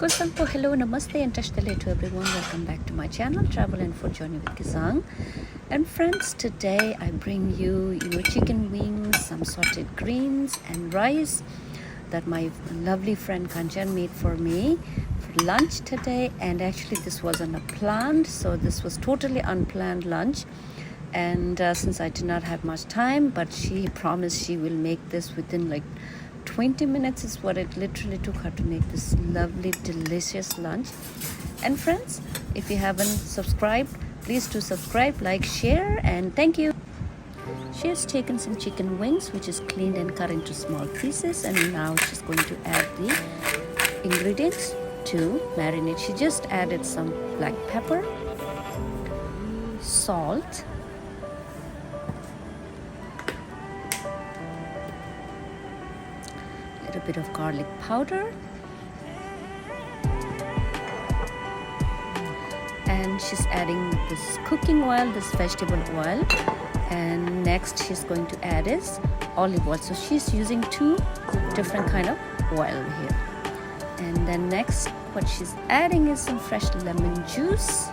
Kusang po, hello, namaste and tashtale to everyone. Welcome back to my channel, Travel and Food Journey with Kisang. And friends, today I bring you chicken wings, some sauteed greens and rice that my lovely friend Kanchan made for me for lunch today. And actually this wasn't a planned, so this was totally unplanned lunch. And since I did not have much time, but she promised she will make this within like 20 minutes is what it literally took her to make this lovely delicious lunch. And friends, if you haven't subscribed, please do subscribe, like, share, and thank you. She has taken some chicken wings which is cleaned and cut into small pieces, and now she's going to add the ingredients to marinate. She just added some black pepper, salt, little bit of garlic powder, and she's adding this cooking oil, this vegetable oil, and next she's going to add is olive oil. So she's using two different kind of oil here. And then next what she's adding is some fresh lemon juice,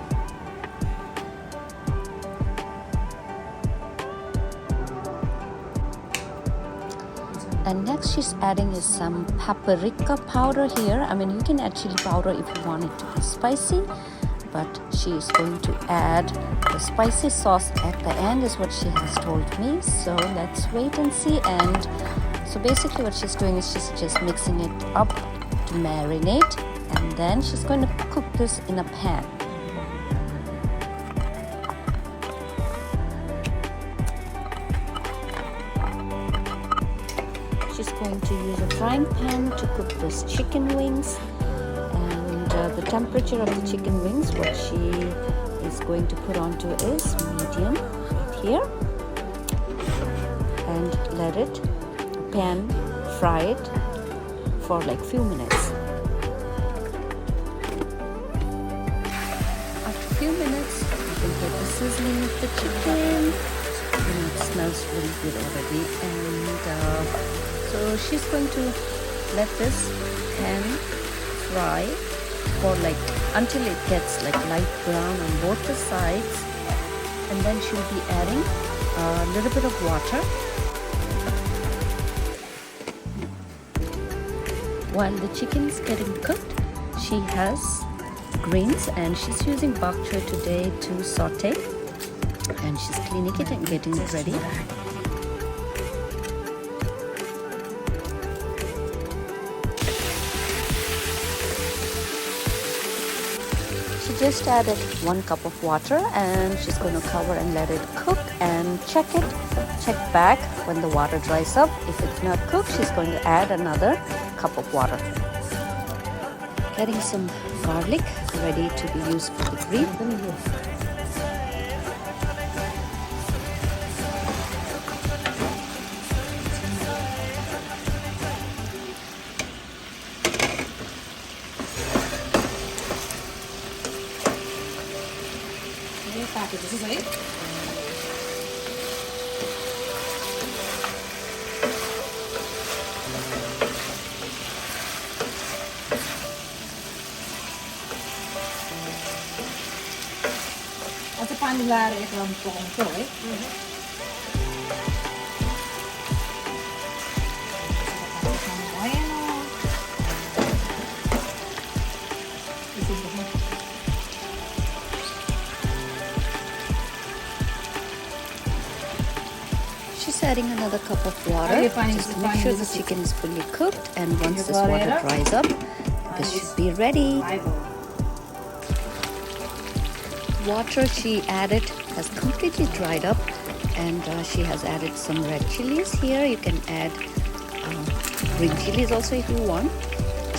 and next she's adding is some paprika powder here. I mean, you can add chili powder if you want it to be spicy, but she is going to add the spicy sauce at the end is what she has told me. So let's wait and see. And so basically what she's doing is she's just mixing it up to marinate, and then she's going to cook this in a pan. She's going to use a frying pan to cook those chicken wings, and the temperature of the chicken wings, what she is going to put onto is medium here, and let it pan fry it for like few minutes. After a few minutes you can get the sizzling of the chicken. It smells really good already, and so she's going to let this pan fry for like until it gets like light brown on both the sides, and then she'll be adding a little bit of water. While the chicken is getting cooked, she has greens, and she's using bok choy today to saute, and she's cleaning it and getting it ready. She just added 1 cup of water, and she's going to cover and let it cook and check back when the water dries up. If it's not cooked, she's going to add another cup of water. Getting some garlic ready to be used for the green. At sa panilari ito ang pokong to eh. She's adding another cup of water just to make sure the chicken is fully cooked, and once this water dries up, this should be ready. Water she added has completely dried up, and she has added some red chilies here. You can add green chilies also if you want.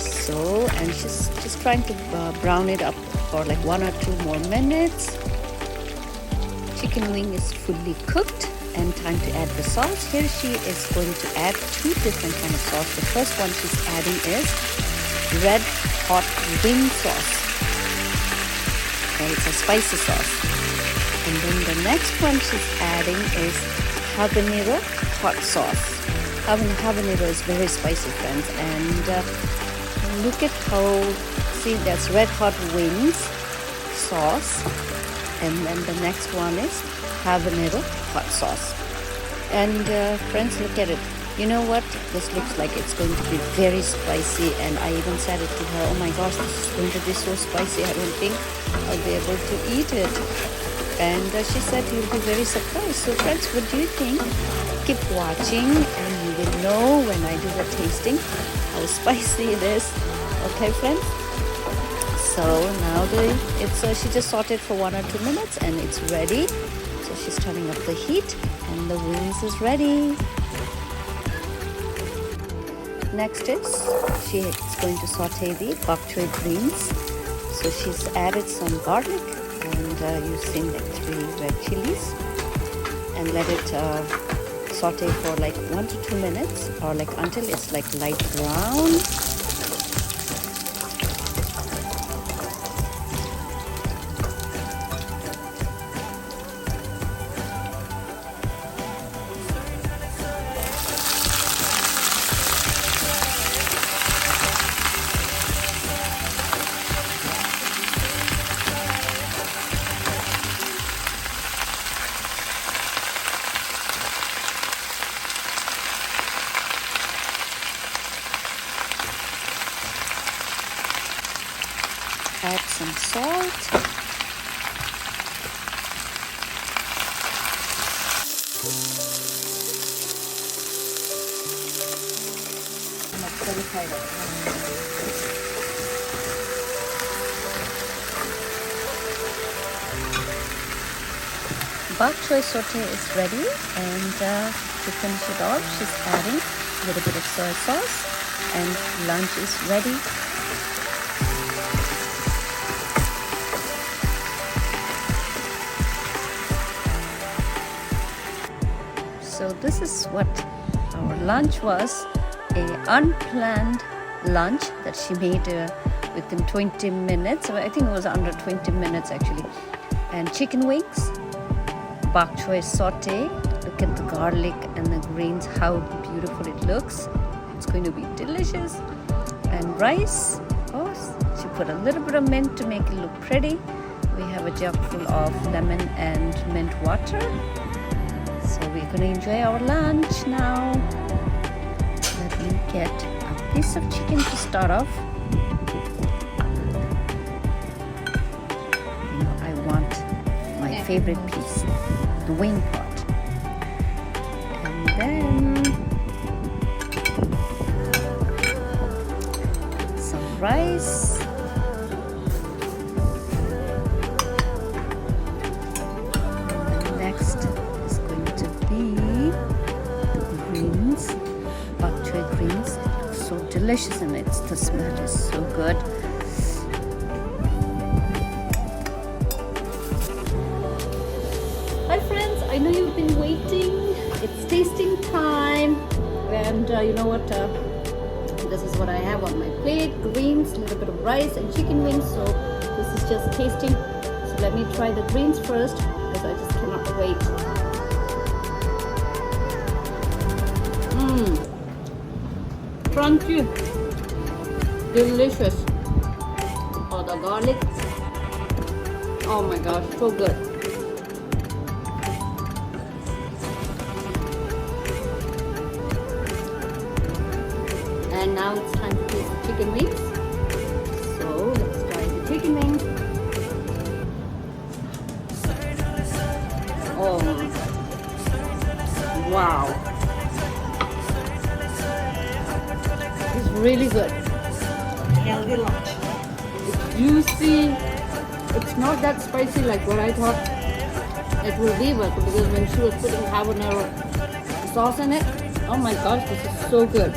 So, and she's just trying to brown it up for like 1 or 2 more minutes. Chicken wing is fully cooked, and time to add the sauce. Here she is going to add 2 different kind of sauce. The first one she's adding is red hot wing sauce. It's a spicy sauce. And then the next one she's adding is habanero hot sauce. Habanero is very spicy, friends, and look at how, see, there's red hot wings sauce, and then the next one is habanero hot sauce. And friends, look at it. You know what? This looks like it's going to be very spicy, and I even said it to her, oh my gosh, this is going to be so spicy. I don't think I'll be able to eat it. And she said you'll be very surprised. So friends, what do you think? Keep watching and you will know when I do the tasting how spicy it is. Okay, friends? So now she just sauteed for 1 or 2 minutes and it's ready. So she's turning up the heat and the wings is ready. Next is she is going to saute the bok choy greens. So she's added some garlic and using like 3 red chilies and let it saute for like 1 to 2 minutes or like until it's like light brown. Add some salt. Bok choy saute is ready, and to finish it off, she's adding a little bit of soy sauce, and lunch is ready. So this is what our lunch was, a unplanned lunch that she made within 20 minutes. I think it was under 20 minutes actually. And chicken wings, bok choy saute. Look at the garlic and the greens, how beautiful it looks. It's going to be delicious. And rice. Oh, she put a little bit of mint to make it look pretty. We have a jug full of lemon and mint water. So we're going to enjoy our lunch now. Let me get a piece of chicken to start off. You know, I want my favorite piece, the wing part. And then some rice. Delicious, and the smell is so good. Hi friends, I know you've been waiting. It's tasting time, and you know what, this is what I have on my plate: greens, a little bit of rice and chicken wings. So this is just tasting. So let me try the greens first because I just cannot wait. Crunchy, delicious. Oh, the garlic, oh my gosh, so good. And now it's time to taste the chicken wings. So let's try the chicken wings. Oh, wow. Really good. Healthy lunch. It's juicy. It's not that spicy like what I thought it will be, but because when she was putting habanero sauce in it, oh my gosh, this is so good.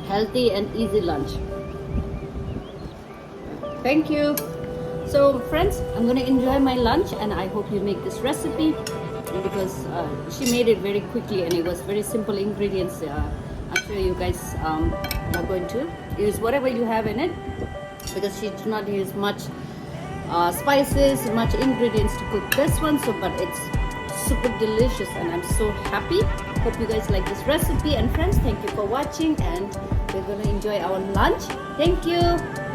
Healthy and easy lunch. Thank you. So friends, I'm going to enjoy my lunch, and I hope you make this recipe. Because she made it very quickly and it was very simple ingredients. I'm sure you guys are going to use whatever you have in it, because she did not use much spices, much ingredients to cook this one. So but it's super delicious and I'm so happy. Hope you guys like this recipe. And friends, thank you for watching, and we're gonna enjoy our lunch. Thank you.